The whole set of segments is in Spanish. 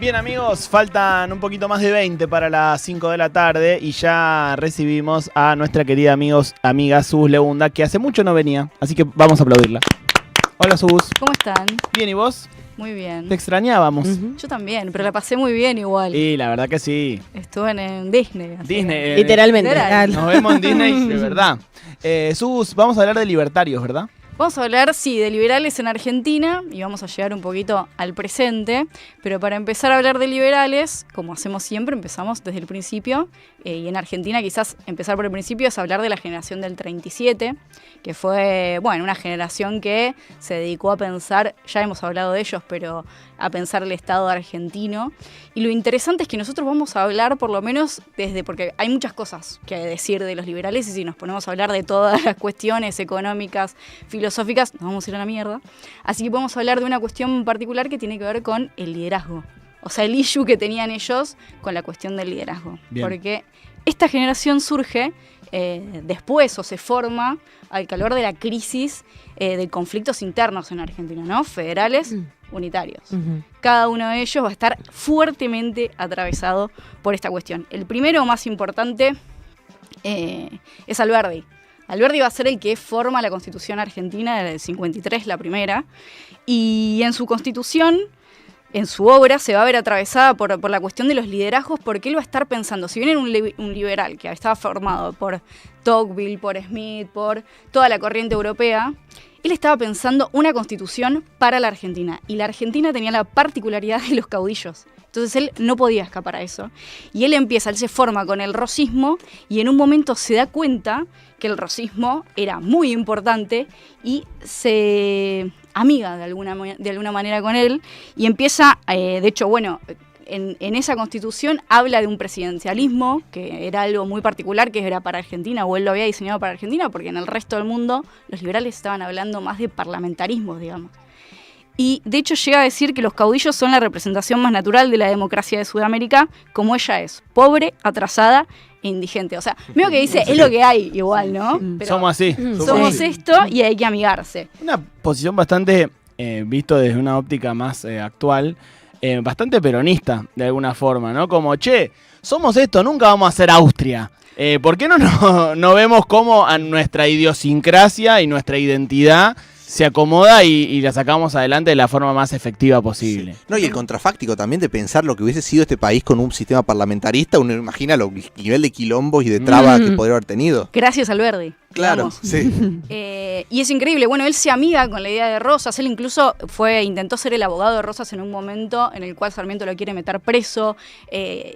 Bien, amigos, faltan un poquito más de 20 para las 5 de la tarde y ya recibimos a nuestra querida amiga Sus Legunda, que hace mucho no venía, así que vamos a aplaudirla. Hola, Sus. ¿Cómo están? Bien, ¿y vos? Muy bien. Te extrañábamos. Yo también, pero la pasé muy bien igual. Y la verdad que sí. Estuve en Disney. Disney. Literalmente. Literal. Nos vemos en Disney, de verdad. Sus, vamos a hablar de libertarios, ¿verdad? Vamos a hablar, sí, de liberales en Argentina y vamos a llegar un poquito al presente, pero para empezar a hablar de liberales, como hacemos siempre, empezamos desde el principio, y en Argentina quizás empezar por el principio es hablar de la generación del 37, que fue, bueno, una generación que se dedicó a pensar, ya hemos hablado de ellos, pero a pensar el Estado argentino. Y lo interesante es que nosotros vamos a hablar por lo menos porque hay muchas cosas que decir de los liberales y si nos ponemos a hablar de todas las cuestiones económicas, filosóficas, nos vamos a ir a la mierda. Así que podemos hablar de una cuestión particular que tiene que ver con el liderazgo. O sea, el issue que tenían ellos con la cuestión del liderazgo. Bien. Porque esta generación surge después o se forma al calor de la crisis de conflictos internos en Argentina, ¿no? Federales, unitarios. Cada uno de ellos va a estar fuertemente atravesado por esta cuestión. El primero, más importante, es Alberdi. Alberdi va a ser el que forma la Constitución Argentina del 53, la primera, y en su Constitución, en su obra, se va a ver atravesada por la cuestión de los liderazgos, porque él va a estar pensando, si bien era un liberal que estaba formado por Tocqueville, por Smith, por toda la corriente europea, él estaba pensando una constitución para la Argentina, y la Argentina tenía la particularidad de los caudillos. Entonces él no podía escapar a eso. Y él se forma con el rosismo y en un momento se da cuenta que el rosismo era muy importante y se amiga de alguna manera con él y empieza, de hecho, bueno, en esa constitución habla de un presidencialismo que era algo muy particular que era para Argentina, o él lo había diseñado para Argentina, porque en el resto del mundo los liberales estaban hablando más de parlamentarismo, digamos. Y de hecho llega a decir que los caudillos son la representación más natural de la democracia de Sudamérica, como ella es, pobre, atrasada e indigente. O sea, veo que dice, es lo que hay igual, ¿no? Pero somos así. Somos esto y hay que amigarse. Una posición bastante, visto desde una óptica más actual, bastante peronista, de alguna forma, ¿no? Como, che, somos esto, nunca vamos a ser Austria. ¿Por qué no vemos cómo a nuestra idiosincrasia y nuestra identidad se acomoda y la sacamos adelante de la forma más efectiva posible? Sí. No, y el contrafáctico también de pensar lo que hubiese sido este país con un sistema parlamentarista, uno imagina el nivel de quilombos y de trabas que podría haber tenido. Gracias, Alberdi. Claro, sí. Y es increíble, bueno, él se amiga con la idea de Rosas, él incluso intentó ser el abogado de Rosas en un momento en el cual Sarmiento lo quiere meter preso,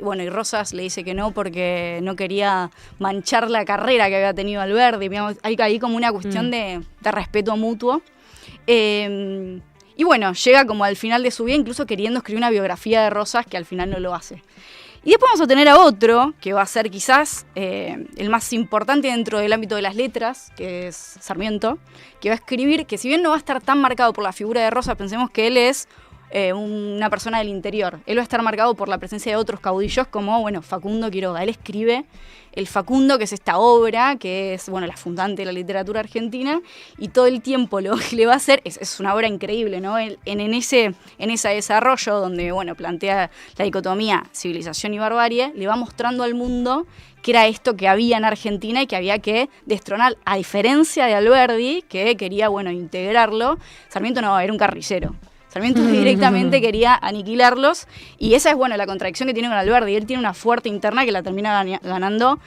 bueno, y Rosas le dice que no porque no quería manchar la carrera que había tenido Alberdi, hay ahí como una cuestión de respeto mutuo. Y bueno, llega como al final de su vida incluso queriendo escribir una biografía de Rosas que al final no lo hace. Y después vamos a tener a otro, que va a ser quizás el más importante dentro del ámbito de las letras, que es Sarmiento, que va a escribir, que si bien no va a estar tan marcado por la figura de Rosas, pensemos que él es una persona del interior. Él va a estar marcado por la presencia de otros caudillos como, bueno, Facundo Quiroga. Él escribe El Facundo, que es esta obra, que es, bueno, la fundante de la literatura argentina, y todo el tiempo lo que le va a hacer, es una obra increíble, ¿no? En ese desarrollo donde, bueno, plantea la dicotomía civilización y barbarie, le va mostrando al mundo que era esto que había en Argentina y que había que destronar, a diferencia de Alberdi, que quería, bueno, integrarlo. Sarmiento no, era un carricero. Sarmiento directamente quería aniquilarlos y esa es, bueno, la contradicción que tiene con Alberdi. Él tiene una fuerte interna que la termina ganando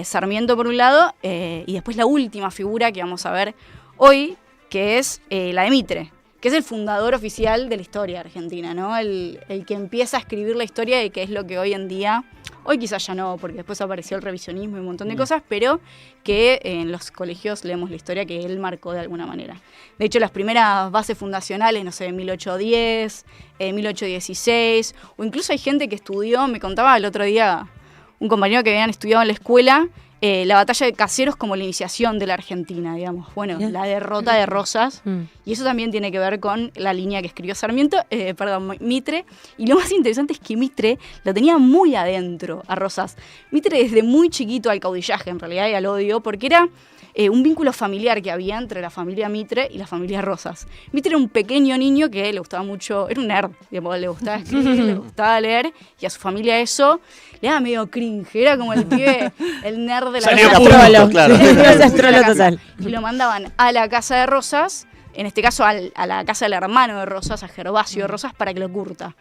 Sarmiento por un lado y después la última figura que vamos a ver hoy, que es la de Mitre, que es el fundador oficial de la historia argentina, ¿no? El que empieza a escribir la historia y que es lo que hoy en día, hoy quizás ya no, porque después apareció el revisionismo y un montón de cosas, pero que en los colegios leemos la historia que él marcó de alguna manera. De hecho, las primeras bases fundacionales, no sé, 1810, 1816, o incluso hay gente que estudió, me contaba el otro día un compañero que habían estudiado en la escuela, la batalla de Caseros como la iniciación de la Argentina, digamos. Bueno, la derrota de Rosas. Y eso también tiene que ver con la línea que escribió Mitre. Y lo más interesante es que Mitre la tenía muy adentro a Rosas. Mitre desde muy chiquito al caudillaje, en realidad, y al odio, porque era un vínculo familiar que había entre la familia Mitre y la familia Rosas. Mitre era un pequeño niño que le gustaba mucho, era un nerd, digamos, le gustaba escribir, le gustaba leer, y a su familia eso le daba medio cringe, era como el pibe, el nerd de la astrolo, claro. Astrolo total. Y lo mandaban a la casa de Rosas, en este caso a la casa del hermano de Rosas, a Gervasio de Rosas, para que lo curta.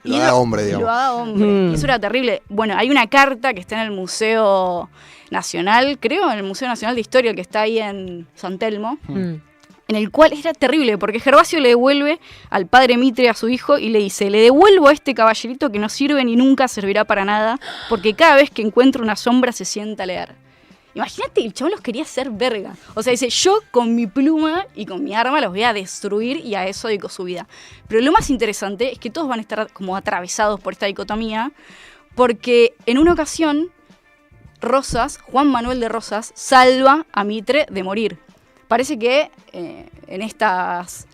Que lo haga hombre, digamos. Lo haga hombre. Y eso era terrible. Bueno, hay una carta que está en el Museo Nacional, creo, en el Museo Nacional de Historia, que está ahí en San Telmo, en el cual era terrible, porque Gervasio le devuelve al padre Mitre a su hijo y le dice: le devuelvo a este caballerito que no sirve ni nunca servirá para nada, porque cada vez que encuentra una sombra se sienta a leer. Imagínate, el chabón los quería hacer verga. O sea, dice, yo con mi pluma y con mi arma los voy a destruir, y a eso dedicó su vida. Pero lo más interesante es que todos van a estar como atravesados por esta dicotomía, porque en una ocasión Rosas, Juan Manuel de Rosas, salva a Mitre de morir. Parece que en estas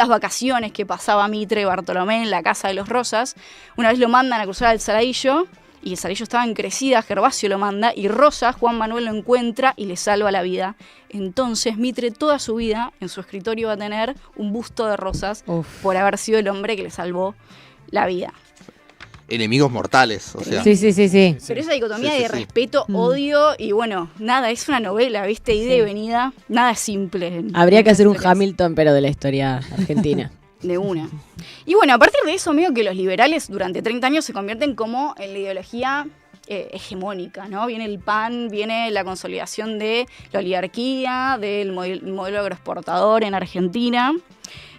vacaciones que pasaba Mitre y Bartolomé en la casa de los Rosas, una vez lo mandan a cruzar al Saladillo, y el Saladillo estaba en crecida, Gervasio lo manda, y Rosas, Juan Manuel lo encuentra y le salva la vida. Entonces Mitre toda su vida en su escritorio va a tener un busto de Rosas por haber sido el hombre que le salvó la vida. Enemigos mortales, o sea. Sí. Pero esa dicotomía de respeto, odio, y bueno, nada, es una novela, ¿viste? Ida y venida, nada es simple. Habría que hacer un Hamilton, pero de la historia argentina. De una. Y bueno, a partir de eso, medio que los liberales durante 30 años se convierten como en la ideología hegemónica, ¿no? Viene el PAN, viene la consolidación de la oligarquía, del modelo agroexportador en Argentina.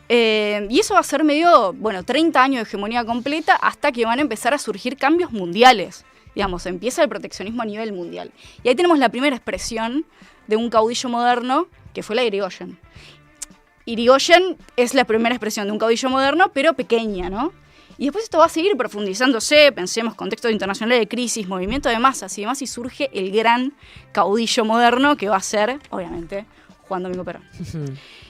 Y eso va a ser medio, 30 años de hegemonía completa, hasta que van a empezar a surgir cambios mundiales. Digamos, empieza el proteccionismo a nivel mundial. Y ahí tenemos la primera expresión de un caudillo moderno, que fue la de Irigoyen. Irigoyen es la primera expresión de un caudillo moderno, pero pequeña, ¿no? Y después esto va a seguir profundizándose, pensemos contextos internacionales de crisis, movimiento de masas y demás, y surge el gran caudillo moderno que va a ser, obviamente, Juan Domingo Perón.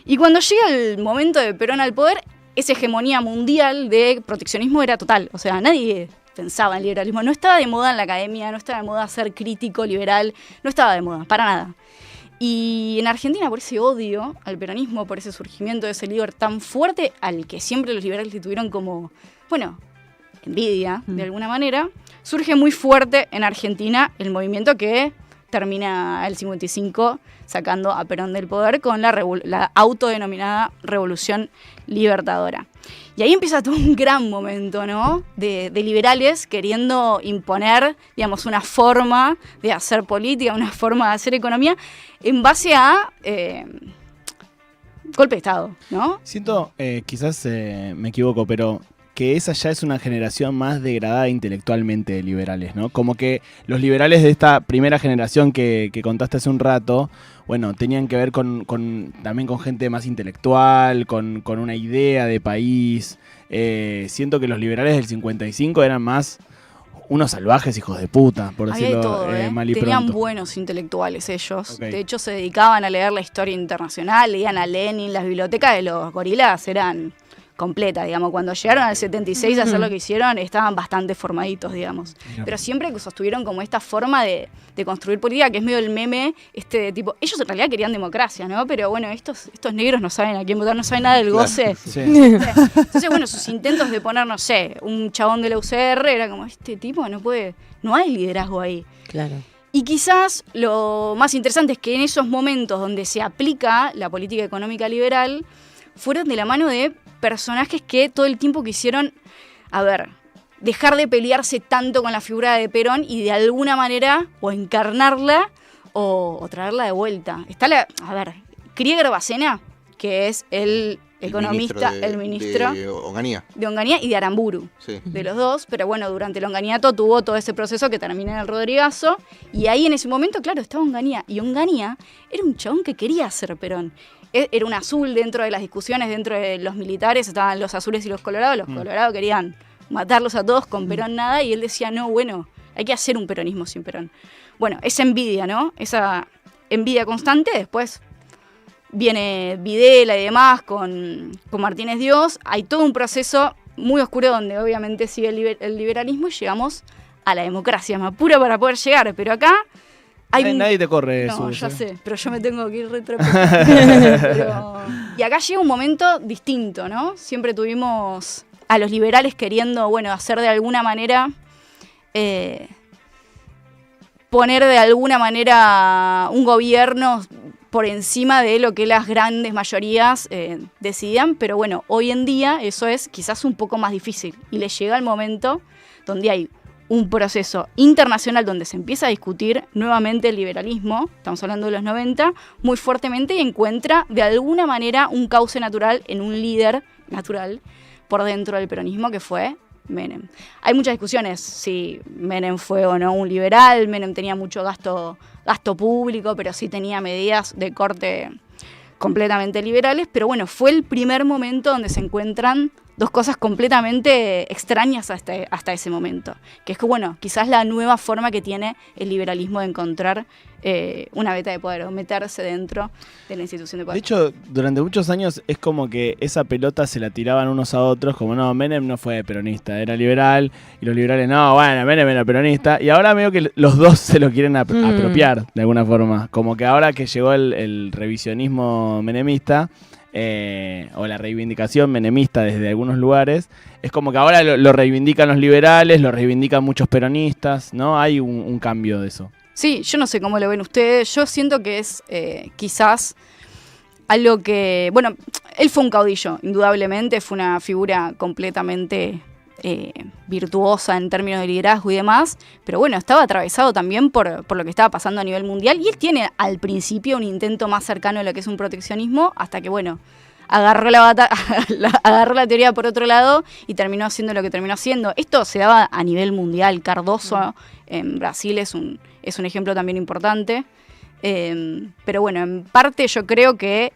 Y cuando llega el momento de Perón al poder, esa hegemonía mundial de proteccionismo era total. O sea, nadie pensaba en liberalismo. No estaba de moda en la academia, no estaba de moda ser crítico, liberal, no estaba de moda, para nada. Y en Argentina, por ese odio al peronismo, por ese surgimiento de ese líder tan fuerte, al que siempre los liberales le tuvieron como, envidia, de alguna manera, surge muy fuerte en Argentina el movimiento que termina el 55 sacando a Perón del poder con la autodenominada Revolución Libertadora. Y ahí empieza todo un gran momento, ¿no? De liberales queriendo imponer, digamos, una forma de hacer política, una forma de hacer economía en base a golpe de Estado, ¿no? Siento, quizás me equivoco, pero que esa ya es una generación más degradada intelectualmente de liberales, ¿no? Como que los liberales de esta primera generación que contaste hace un rato, tenían que ver también con gente más intelectual, con una idea de país. Siento que los liberales del 55 eran más unos salvajes hijos de puta, por Había de decirlo todo, mal y Tenían pronto. buenos intelectuales ellos. Okay. De hecho, se dedicaban a leer la historia internacional, leían a Lenin, las bibliotecas de los gorilas eran completa, digamos. Cuando llegaron al 76 a hacer lo que hicieron, estaban bastante formaditos, digamos. Mira. Pero siempre que sostuvieron como esta forma de construir política, que es medio el meme, tipo, ellos en realidad querían democracia, ¿no? Pero estos negros no saben a quién votar, no saben nada del goce. Sí. Entonces, sus intentos de poner, no sé, un chabón de la UCR, era como, este tipo no hay liderazgo ahí. Claro. Y quizás lo más interesante es que en esos momentos donde se aplica la política económica liberal, fueron de la mano de personajes que todo el tiempo quisieron, dejar de pelearse tanto con la figura de Perón y de alguna manera o encarnarla o traerla de vuelta. Está Krieger Bacena, que es el economista, el ministro de Onganía. De Onganía y de Aramburu, Sí. de los dos, pero durante el onganiato tuvo todo ese proceso que termina en el Rodrigazo, y ahí en ese momento, claro, estaba Onganía, y Onganía era un chabón que quería ser Perón. Era un azul dentro de las discusiones, dentro de los militares, estaban los azules y los colorados colorados querían matarlos a todos, con Perón nada, y él decía, no, hay que hacer un peronismo sin Perón. bueno, esa envidia, ¿no? Esa envidia constante, después viene Videla y demás con Martínez Dios, hay todo un proceso muy oscuro donde obviamente sigue el liberalismo y llegamos a la democracia, más pura para poder llegar, pero acá hay nadie te corre no, eso. ya sé, pero yo me tengo que ir Y acá llega un momento distinto, ¿no? Siempre tuvimos a los liberales queriendo, bueno, hacer de alguna manera, poner de alguna manera un gobierno por encima de lo que las grandes mayorías decidían, pero bueno, hoy en día eso es quizás un poco más difícil y le llega el momento donde hay un proceso internacional donde se empieza a discutir nuevamente el liberalismo, estamos hablando de los 90, muy fuertemente y encuentra de alguna manera un cauce natural en un líder natural por dentro del peronismo que fue Menem. Hay muchas discusiones si Menem fue o no un liberal, Menem tenía mucho gasto público, pero sí tenía medidas de corte completamente liberales, pero bueno, fue el primer momento donde se encuentran dos cosas completamente extrañas hasta ese momento, que es que, bueno, quizás la nueva forma que tiene el liberalismo de encontrar una beta de poder o meterse dentro de la institución de poder. De hecho, durante muchos años es como que esa pelota se la tiraban unos a otros, como no, Menem no fue peronista, era liberal, y los liberales, no, bueno, Menem era peronista, y ahora veo que los dos se lo quieren apropiar de alguna forma, como que ahora que llegó el revisionismo menemista, o la reivindicación menemista desde algunos lugares, es como que ahora lo reivindican los liberales, lo reivindican muchos peronistas, ¿no? Hay un cambio de eso. Sí, yo no sé cómo lo ven ustedes, yo siento que es quizás algo que, bueno, él fue un caudillo, indudablemente, fue una figura completamente virtuosa en términos de liderazgo y demás, pero bueno, estaba atravesado también por lo que estaba pasando a nivel mundial y él tiene al principio un intento más cercano a lo que es un proteccionismo hasta que, bueno, agarró agarró la teoría por otro lado y terminó haciendo lo que terminó haciendo. Esto se daba a nivel mundial. Cardoso en Brasil es un ejemplo también importante, pero bueno, en parte yo creo que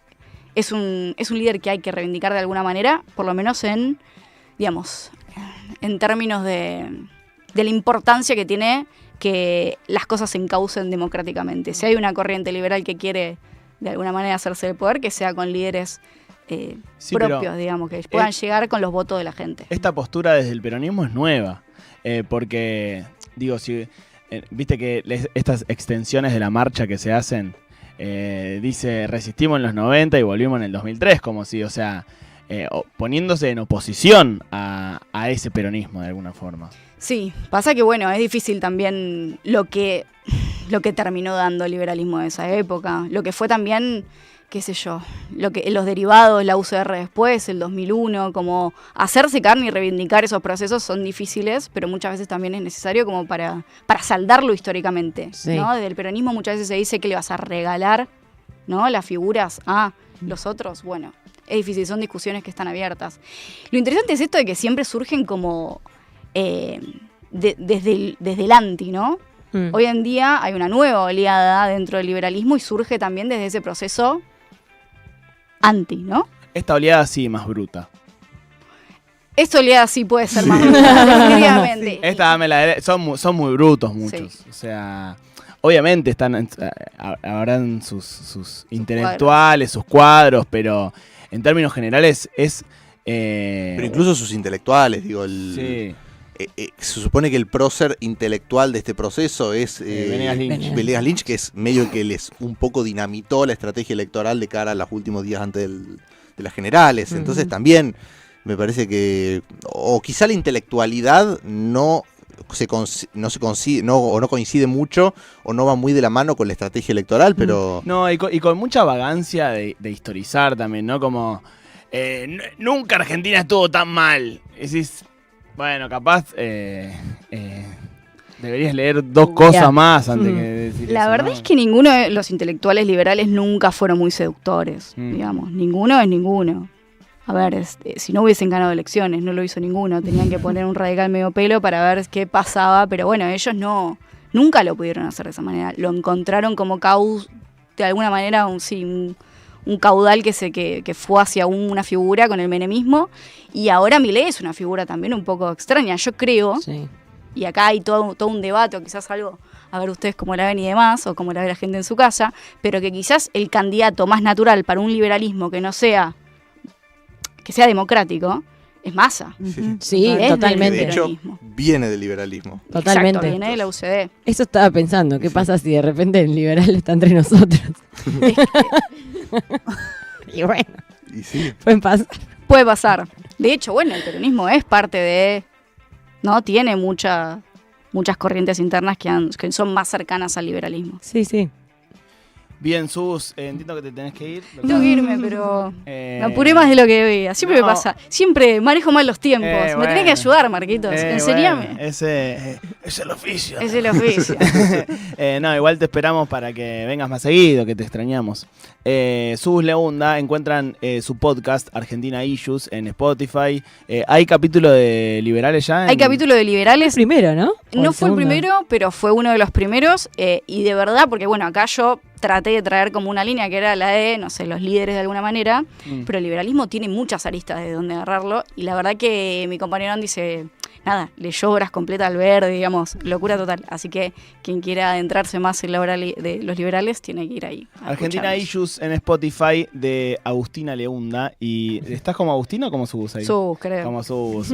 es un líder que hay que reivindicar de alguna manera, por lo menos en términos de la importancia que tiene que las cosas se encaucen democráticamente. Si hay una corriente liberal que quiere de alguna manera hacerse el poder, que sea con líderes propios, digamos, que puedan llegar con los votos de la gente. Esta postura desde el peronismo es nueva, porque, digo, si viste que estas extensiones de la marcha que se hacen, dice, resistimos en los 90 y volvimos en el 2003, como si, o sea, poniéndose en oposición a ese peronismo de alguna forma. Sí, pasa que bueno, es difícil también lo que terminó dando el liberalismo de esa época, lo que fue también, qué sé yo, los derivados, la UCR después, el 2001, como hacerse carne y reivindicar esos procesos son difíciles, pero muchas veces también es necesario como para saldarlo históricamente, sí, ¿no? Desde el peronismo muchas veces se dice que le vas a regalar, ¿no?, las figuras a los otros, bueno, es difícil, son discusiones que están abiertas. Lo interesante es esto de que siempre surgen como desde el anti, ¿no? Hoy en día hay una nueva oleada dentro del liberalismo y surge también desde ese proceso anti, ¿no? Esta oleada sí, más bruta. Esta oleada sí puede ser más bruta, definitivamente. Esta son muy brutos muchos. Sí. O sea, obviamente habrán sus intelectuales, sus cuadros, pero en términos generales es... Pero incluso sus intelectuales, digo, sí. Se supone que el prócer intelectual de este proceso es Venegas Lynch, que es medio que les un poco dinamitó la estrategia electoral de cara a los últimos días antes de las generales. Entonces también me parece que, o quizá la intelectualidad no coincide mucho o no va muy de la mano con la estrategia electoral, pero... No, y con mucha vagancia de historizar también, ¿no? Como, nunca Argentina estuvo tan mal. Decís, bueno, capaz deberías leer dos cosas más antes que decir la eso, verdad, ¿no? Es que ninguno de los intelectuales liberales nunca fueron muy seductores, digamos. Ninguno es ninguno. A ver, si no hubiesen ganado elecciones, no lo hizo ninguno. Tenían que poner un radical medio pelo para ver qué pasaba, pero bueno, ellos nunca lo pudieron hacer de esa manera. Lo encontraron como de alguna manera, un caudal que fue hacia una figura con el menemismo, y ahora Milei es una figura también un poco extraña. Yo creo y acá hay todo un debate, o quizás algo, a ver ustedes cómo la ven y demás, o cómo la ve la gente en su casa, pero que quizás el candidato más natural para un liberalismo que no sea, que sea democrático, es Massa. Sí, Es totalmente. De hecho, liberalismo. viene del liberalismo. Totalmente. Exacto, viene de la UCD. Eso estaba pensando, ¿qué pasa si de repente el liberal está entre nosotros? Y bueno, Y sí. pueden pasar. Puede pasar. De hecho, bueno, el peronismo es parte de, ¿no? Tiene muchas corrientes internas que son más cercanas al liberalismo. Sí, sí. Bien, Sus, entiendo que te tenés que ir. Tengo que irme, pero me apuré más de lo que veía. Siempre no. me pasa. Siempre manejo mal los tiempos. Me Bueno. tenés que ayudar, Marquitos. Enseñame. Bueno, ese es el oficio. Es el oficio. No, igual te esperamos para que vengas más seguido, que te extrañamos. Sus Leunda, encuentran su podcast Argentina Issues en Spotify. ¿Hay capítulo de liberales ya? Hay capítulo de liberales. Primero, ¿no? No fue el primero, pero fue uno de los primeros. Y de verdad, porque bueno, acá yo traté de traer como una línea que era la de, no sé, los líderes de alguna manera, pero el liberalismo tiene muchas aristas de donde agarrarlo, y la verdad que mi compañero dice, nada, leyó obras completas al ver, digamos, locura total. Así que quien quiera adentrarse más en la obra de los liberales tiene que ir ahí. Argentina Issues en Spotify de Agustina Leunda. ¿Y estás como Agustina o como Sus ahí? Sus, creo. Como Sus.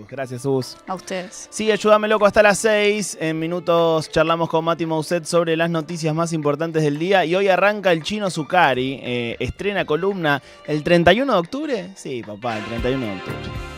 Gracias, Sus. A ustedes. Sí, ayúdame loco hasta las 6. En minutos charlamos con Mati Mousset sobre las noticias más importantes del día. Y hoy arranca el Chino Zuccari. Estrena columna el 31 de octubre. Sí, papá, el 31 de octubre.